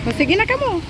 O, sige na ka mo.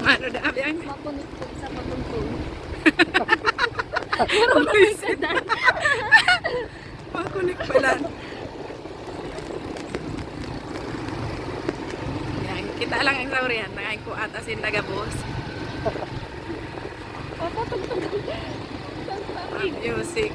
Ano na yan? Mapunit po sa patuntun. Makunik pala. Yan, kita lang ang saurihan. Nakain ko atasin tagabos. Music.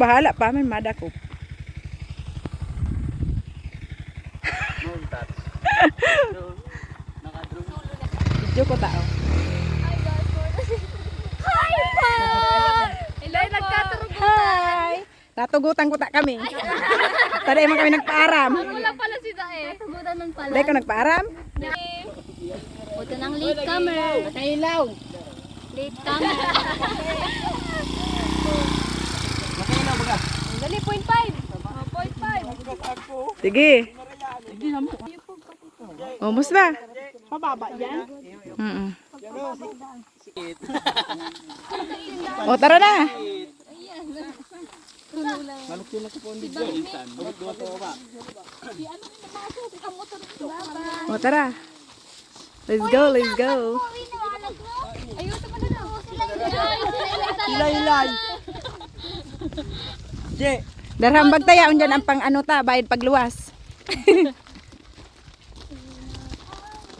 Bahala pa, may madakop. Video ko tao. Hi po! Hello po! Hi! Tatugutan ko ta kami. Taday man kami nagpaaram. Wala pala si Dae. Tugutan nun pala. Taday ko nagpaaram. Ito ng late comer. Patay ilaw. Late comer. Dali, 0.5. 0.5. Sige. O, musta? Mababa yan. O, tara na. O, tara. Let's go, let's go. Ayun, ito pala na. Ilay-ilay. Je. Darhambag tayaon dyan ang pang ano ta, bayad pagluwas.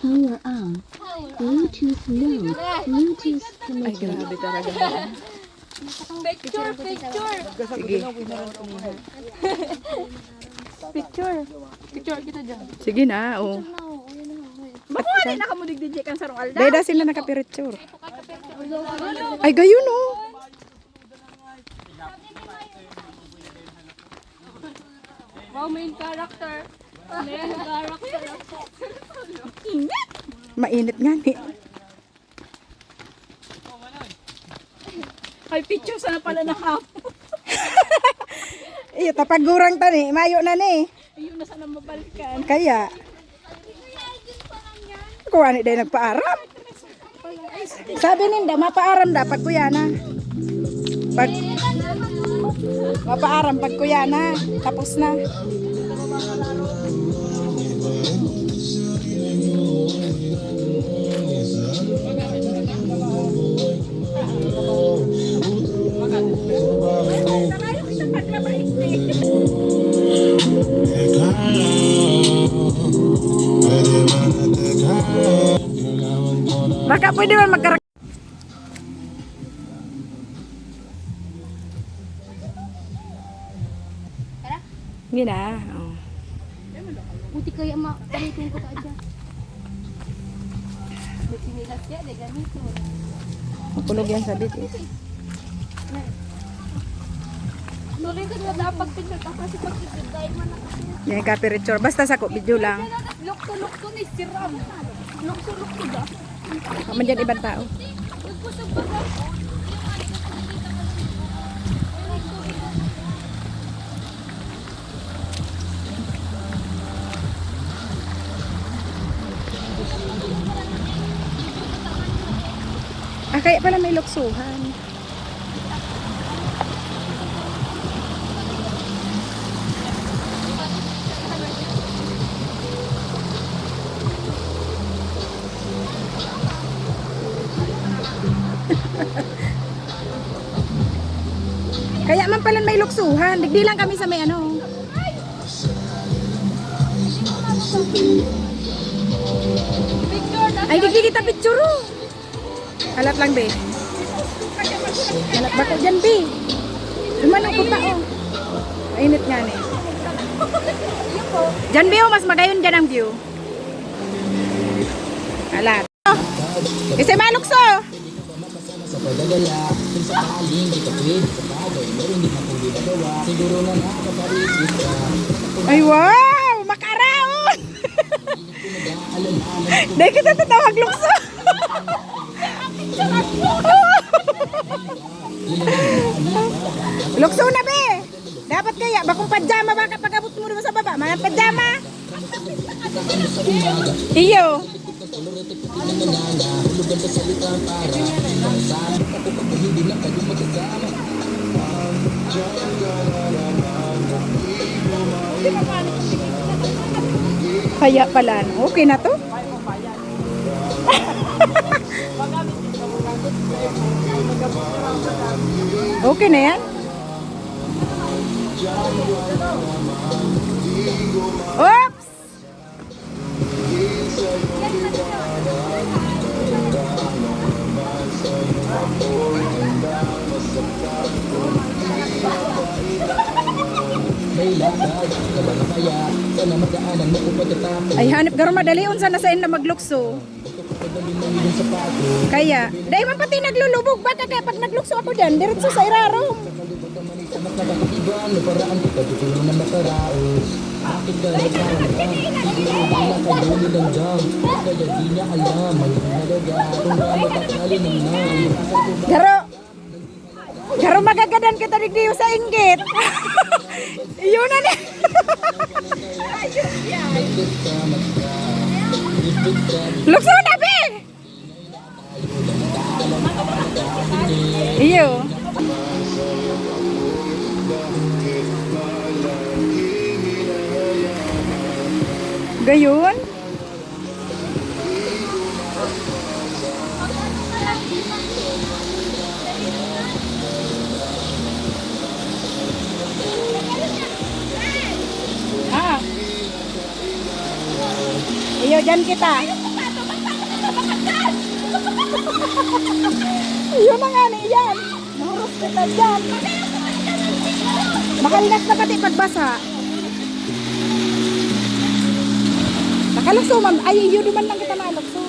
Power on. Bluetooth mode. Bluetooth Ay, connected. grabe talaga. Picture, picture. Sige. Picture. Picture kita dyan. Sige na, o. Ba't mo rin nakamudig DJ kang sarong alda? Dahil sila nakapiritsure. Ay, gayon o. Wow, main character. Main character. Mainit nga ni. Ay, picture sana pala nakapo. Iyo, tapagurang ta ni. Mayo na ni. Ayun na sana mabalikan. Kaya. Kuha ni dahil nagpaaram. Sabi ninda, mapaaram da pag kuya na. Pag mapaaram pag kuya na. Tapos na. Baka pwede man magkarak... Gina. Oh. Buti kaya makalitin ko ta dyan. May sinilas siya, de ganito. Makulog yan sa bit. Nurin ko na dapat picture ka kasi pag isugay mo na kasi. Yan ka picture. Basta sa video lang. Lukto ni siram. Lukto ba? Kaman dyan ibang tao. Nagpusog ba ka? Ah, kaya pala may luksuhan. Kaya man pala may luksuhan. Digdi lang kami sa may ano. Ay, digdi kita picture. Halat lang, be. Halat bako dyan, be. Lumanong ko pa, oh. Mainit nga, ne. Dyan, be, oh. Mas magayon dyan ang view. Halat. Oh. Kasi malukso. Sa pagdadala, kung sakaling di ka pwede sa bagay, meron din akong ginagawa, siguro na nakakaparisip ka. Ay, wow! Makaraon! Dahil kita tatawag lukso. Lukso na, be! Dapat kaya, bakong pajama ba kapag abot mo naman sa baba? Mga pajama! Iyo! Kaya pala, no? Okay na to? Okay na yan? Oops! May lakad, kaba na kaya, sana magdaanan mo kung pagkatapos. Ay, hanip garo madali unsa na sa na maglukso. Pagdali mo yung sapato, Kaya, dahil man pati naglulubog. Baka kaya pag naglukso ako dyan, diretso sa irarong. sa nakakatiban, may paraan kita, tutulong na makaraos. Bakit ka nagkakaroon? Siguro wala ka duli ng jam. Kaya di niya alam, may nalaga, kung gamit at kalinang na. Garo, garo magagadan kita digdiyo sa inggit. Iyon na ni. Lukso na, be! Iyo. Gayon? Ah. Iyo, dyan kita. Iyo na nga ni yan. Nahurot kita dyan. Makalinas na pati pagbasa. Nakalukso man. Ay, iyo naman lang kita malukso.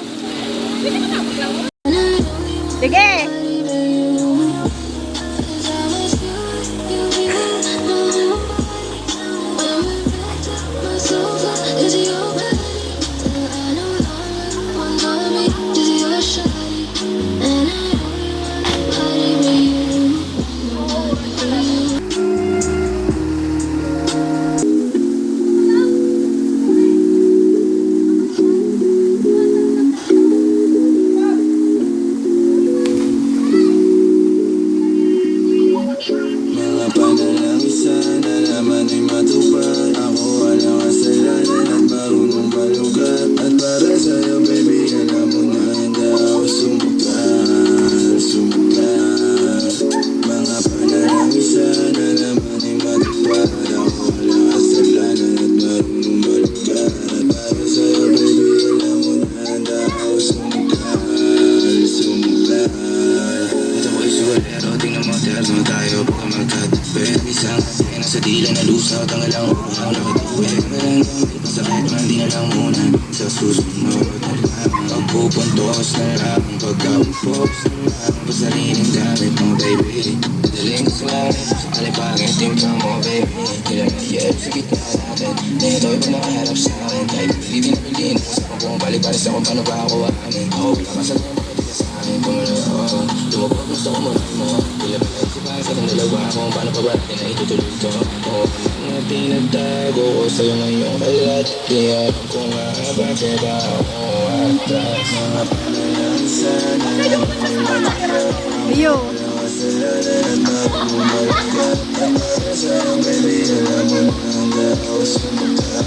Sige. Isang atin na sa dila na lusaw, tangalang uhaw nakatuwi. Walang gamit, masakit man di na lang muna. Sa susunod na lang, pagpupuntos na lang, pagkapupos na lang, pasariling gamit mo baby. Madaling sa langit, sa kalipangin, timpla mo baby. Kailan na yep, sa gitna natin, dito'y pa nakaharap sa akin. Kahit pili na pilin, sa kung balik-balis ako, paano ba ako amin? Ako pinakasagot mo, pati ka sa amin, pumalo ako. Lumabot, gusto ko mo, kailan ba lang si Pasa, kung dalawa akong paano pa ba natin na itutuloy ko? Oo, mga tinagtago ko sa'yo ngayong kalat. Di alam ko nga bakit ako atras. Mga panalang sana Iyo. kasalanan at bumalik ka. Ang para sa'yo baby, alam mo na hanggang ako sumagkan.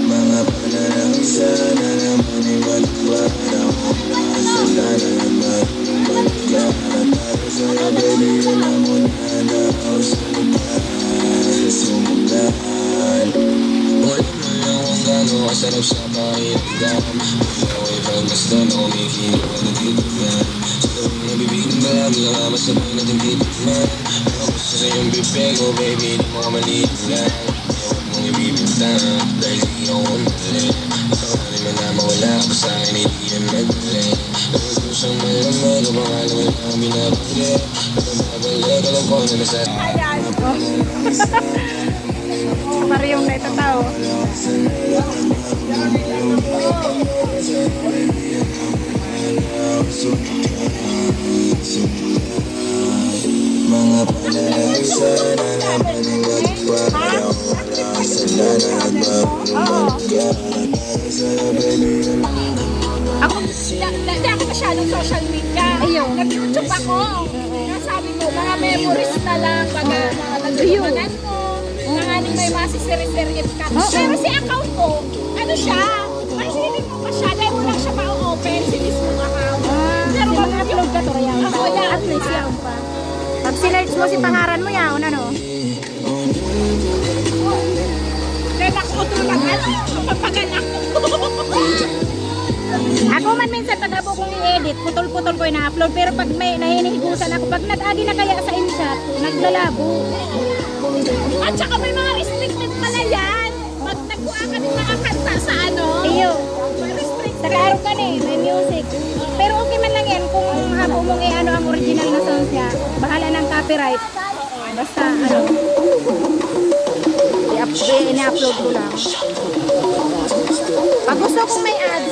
Mga panalang sana naman ibalik pa ako na kasalanan at bumalik ka. Ang para sa'yo baby, alam mo na hanggang ako sumagkan. Wala mo lang kung gano'n kasarap sa pakiramdam. Ako'y pagmasdan o may kinuha na titigan. Sa gawin na bibig ng balagi ang ama sabay natin titigman. Ako sa iyong bibig ko baby, di mo ka malitigan. Huwag mong ibibintang dahil di ako mali. Ikaw na rin man na mawala ka sa akin, hindi yan madali. Ang kusang malaman o pangalan mo lang binabali. Nagpapabalik, alam ko na nasa Maryong na ito tao. mga panalang sana naman ibalik pa ako wala kasalanan at mabumalik ka. Para sa'yo baby, Ako, hindi ako masyadong social media. Ayun. Nag-YouTube ako. Sabi ko, mga memories na lang, mga nagulumanan mo, mga may masisiri-serious ka. Pero si account ko, ano siya, mahilig mo pa siya, dahil mo lang siya ma-open, si mismong account. Pero mag-upload ka to, yan. Ako yan. At least yan pa. Pag sinerge mo si pangaran mo yaon, ano? Kaya nakutulang, ano, kapaganak ko. Ako man minsan pag abo kong i-edit, putol-putol ko ina-upload. Pero pag may nahinihigusan ako, pag nag-agi na kaya sa InShot, naglalabo. At saka may mga restricted pala yan. Pag nagkuha ka ng mga kanta sa ano, Iyo. may restricted. Nag-aarong ka na eh, may music. Pero okay man lang yan kung habo mong ano ang original na sound niya. Bahala ng copyright. Basta ano, i-upload ko lang. Pag gusto kong may ads,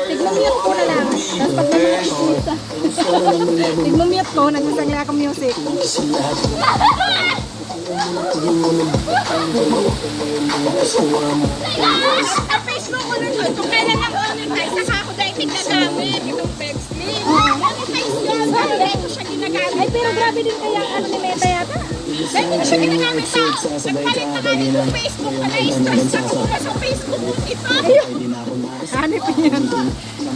tigmamute ko na lang. Tapos pag may mga isita, tigmamute ko, nagsasangla akong music. Ang Facebook ko nun yun, kung kailan lang monetize, saka ako dahil tignagamit itong Pexley. Monetize yun, dahil ko siya ginagamit. Ay, pero grabe din kaya ang ano ni Meta yata. Dahil ko siya ginagamit sa nagpalit na kami ng Facebook ko, na-stress ako mula sa Facebook ko ito. Hanip yan.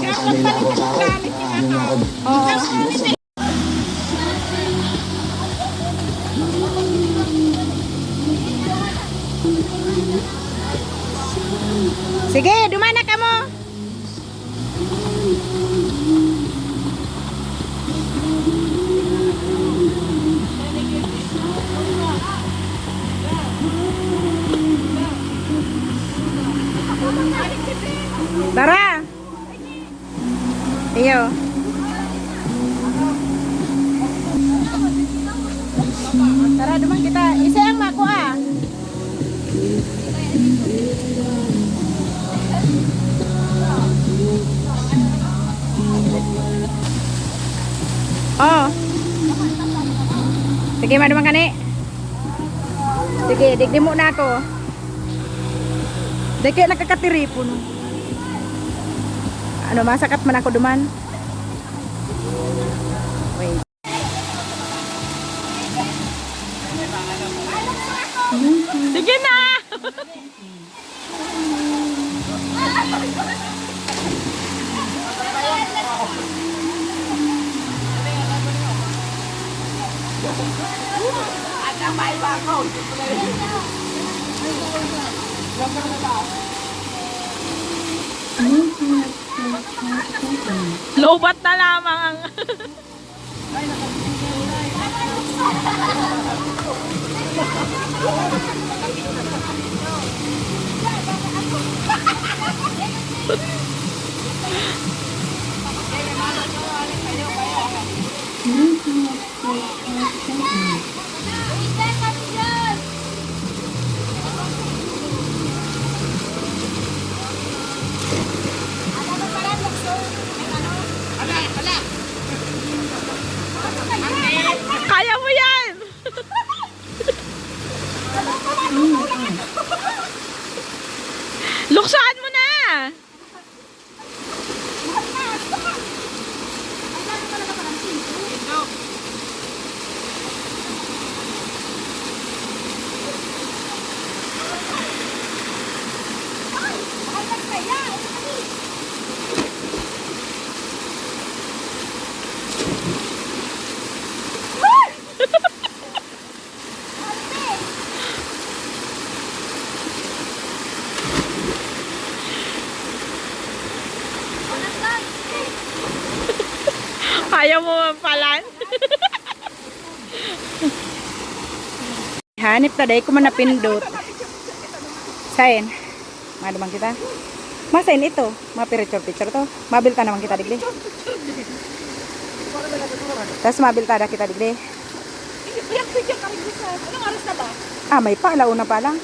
Kaya magpalit ako ng gamit yung account. Oo. Sige, dumana ka mo. Tara. Iyo. Tara, duman kita. Isa ang mako ah. Oh. Sige, madumang kani. Sige, digdi mo na ako. Deke nakakatiripon. Ano, masakat man ako duman. Wait. Sige na. Lobat na lamang ang Kaya mo yan! Luksahan mo na! Kaya mo mapalan? Hanip ta day ko man napindot. Sain. Madamang kita. Masain ito. Mapiricture-picture to. Mabilta naman kita digdi. Tapos mabilta na kita digdi. Anong oras na ba? Ah, may pa. Alauna pa lang.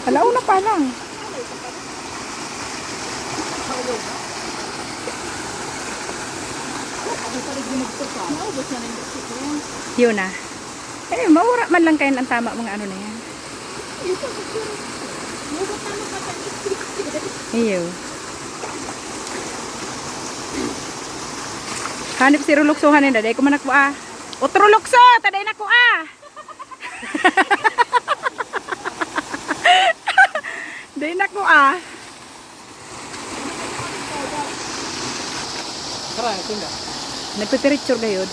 Alauna pa lang. Yun na. Eh, maura man lang kayo ang tama mga ano na yan. Iyo. Hanip si Ruluksuhan nila. Day ko man ako ah. Otro lukso! Taday na ko ah! Day na ko ah. Nagpipiritsure gayod.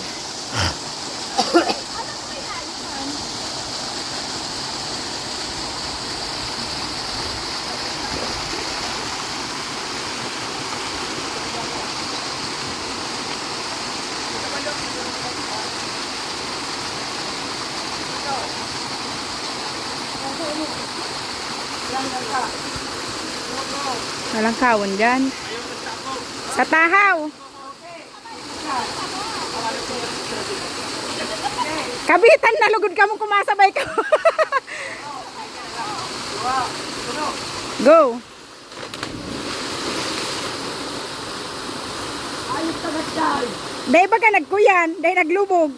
Walang kawon dyan. Sa tahaw. Kabitan na lugod ka mo kumasabay ka. Go. Day ba ka nagkuyan? Day naglubog.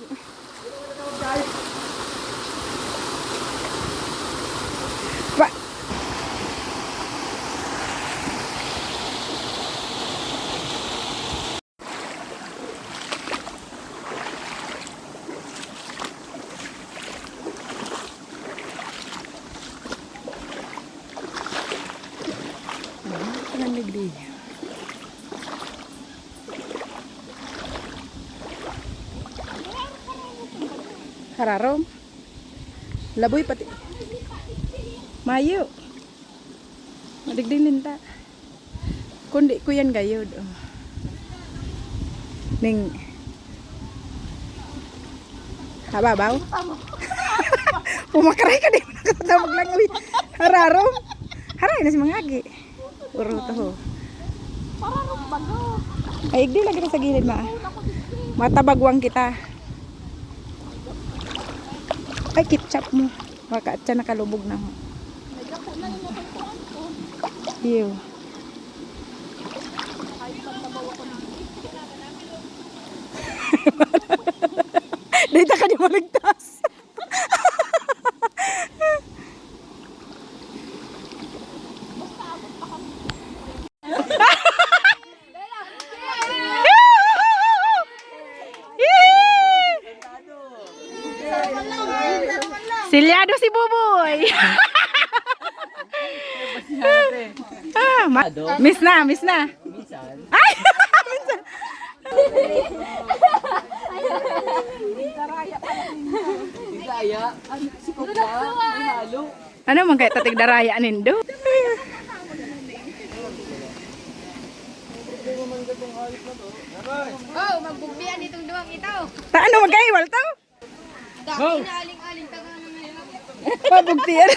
Ba nagdi. Hararom. Laboy pati. Mayo. Madigdilin ta. Kundi ko yan gayod. Oh. Ning. Hababaw. Pumakaray ka din. Nakatawag lang. Hararom. Haray na si mga agi. Uro to ho. Ay, igdi lagi na sa gilid ma. Matabagwang kita. Ay, kitchap mo. Baka at siya nakalubog na ho. Iyo. Dito ka di maligtas. Silyado si Buboy. Miss na, miss na. Ay! Minsan. Ano man kaya tatig daraya nindo? Oh, magbugbian itong duwang ito. Taano magkaiwal to? Mabugtian.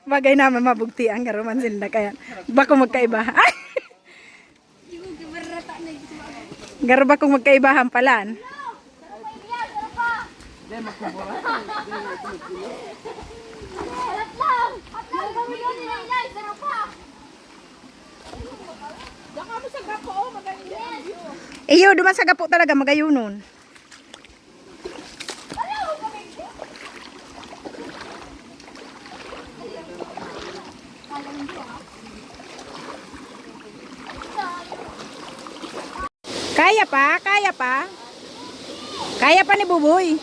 Bagay naman mabugtian karuman sila kaya bako magkaiba. Ay! Garo ba kung magkaibahan palan? Iyo, duman sa gapo talaga magayunon. Kaya pa, kaya pa. Kaya pa ni Buboy.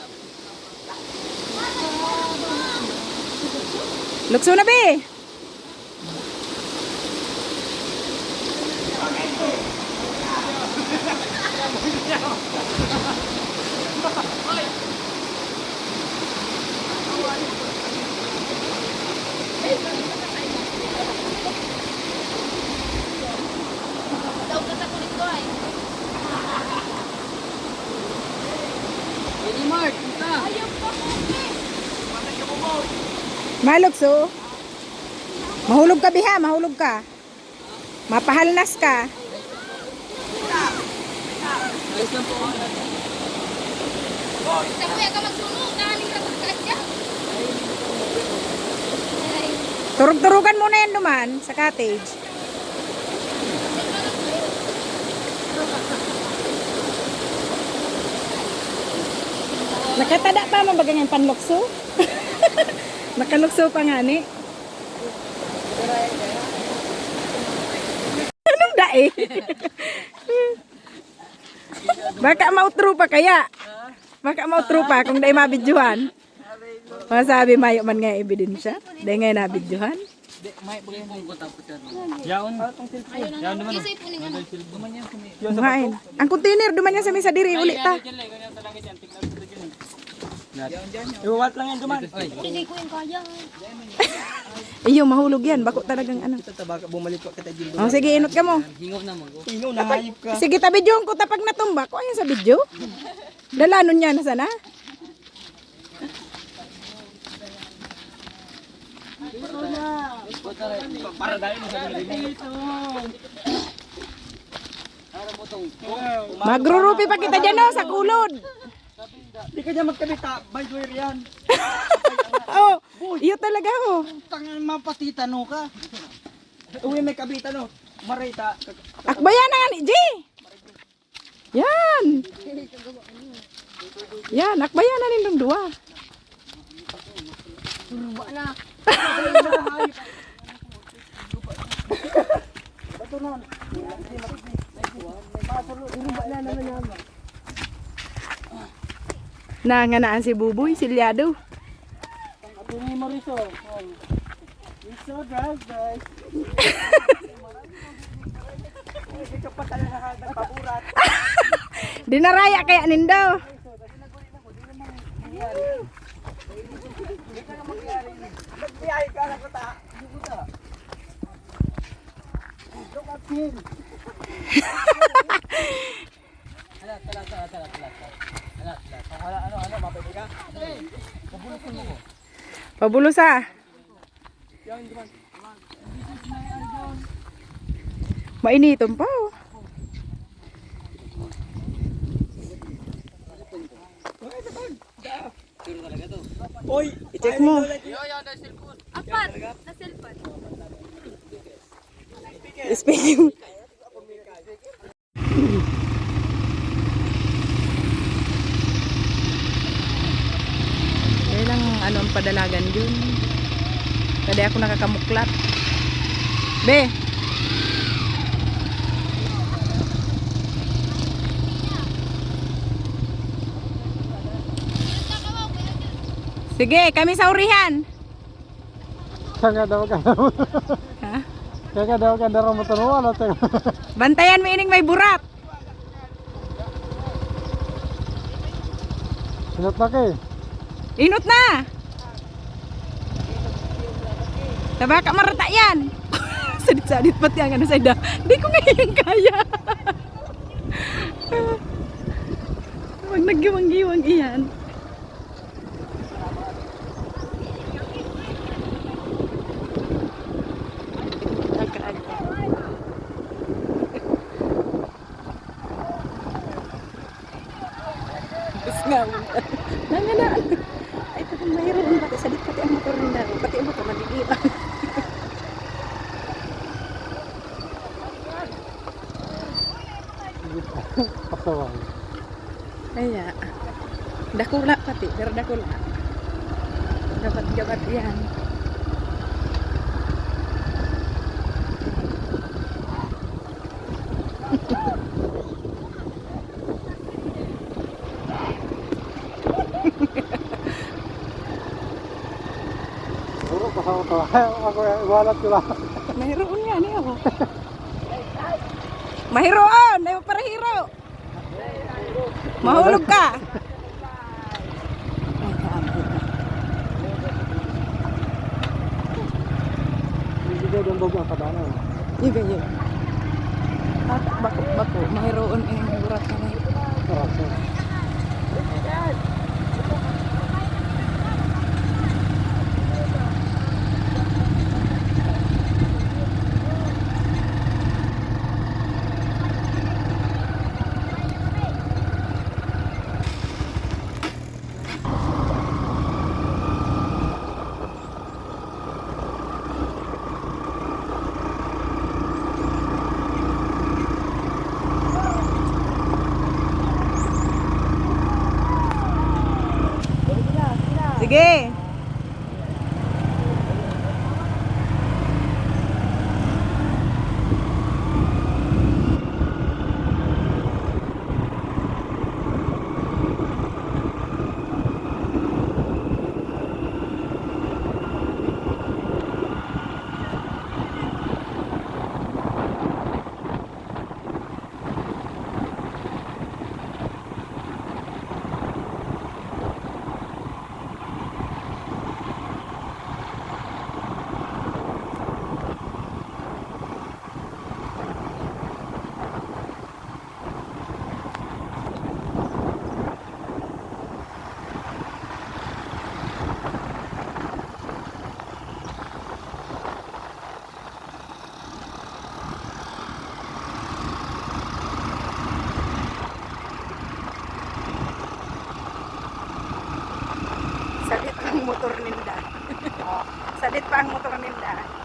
Lukso na, be. Malukso. Mahulog ka, biha, mahulog ka. Mapahalnas ka. Turug-turugan muna yan duman sa cottage. Nakatada pa mo bagang yung panlukso? Nakalukso pa nga ni. Anong dae? Baka mautro pa kaya? Baka mautro pa kung dae mabidyohan. Masabi mayo man nga ebidensya. Dae nga nabidyohan. Yaon. Yaon naman. Kumain. Ang container duman niya sa mesa diri uli ta. Iwat lang yan duman. Hindi ko yung kaya. Iyo mahulog yan. Bako talagang ano. Baka bumalik ko kita dito. Oh, sige inot ka mo. Ino, nahayip ka. Sige tabi diyon ko tapag natumba ko ayan sa video. Dalanon niya na sana. Para dahil mo sa dito. Magrurupi pa kita dyan oh, sa kulod. Di ka dyan magkabita. By the way yan. Oh, iyo talaga oh. Tangan mapatita no ka. Uwi may kabita no. Marita. Akbayan na nga ni G. Yan. Yan, akbayan na nindong dua. Nanganaan si Buboy, silyado. Tunay mo riso. It's so dry guys. Hindi ka pa talaga nagpaburat. Dinaraya kaya nindo. Nagbiyahe ka na ko ta. Look at him. Ano, mapapili ka? Pabulusin mo ko. Pabulos ah. Mainiton pa oh. Oy, I-check mo. Apat na cellphone. Speaking. Kaya lang ano ang padalagan yun. Kada ako nakakamuklat. Be. Sige, kami sa urihan. Kaya daw ka. Ha? Kaya daw ka daro mo tunuan natin. Bantayan mo ining may burak. Sinot na kay. Inot na. Taba ka marata yan. Sadit-sadit pati ang ano sa ida. Di ko ngayon kaya. Huwag naggiwang-giwang iyan. Ay, ito kung mayroon pati. Sadit pati ang motor ninda. Pati ang motor nabigila. Kaya, dakula pati. Pero dakula. Dapat gabat yan. Mayroon nga niya. Mayroon! Ay, para hero! Mahulog ka! Ay, kaabot na. Iba yun. Bako. Mayroon ang burat na rin. Sige. Sadit ang motor ninda. Sadit pa ang motor ninda.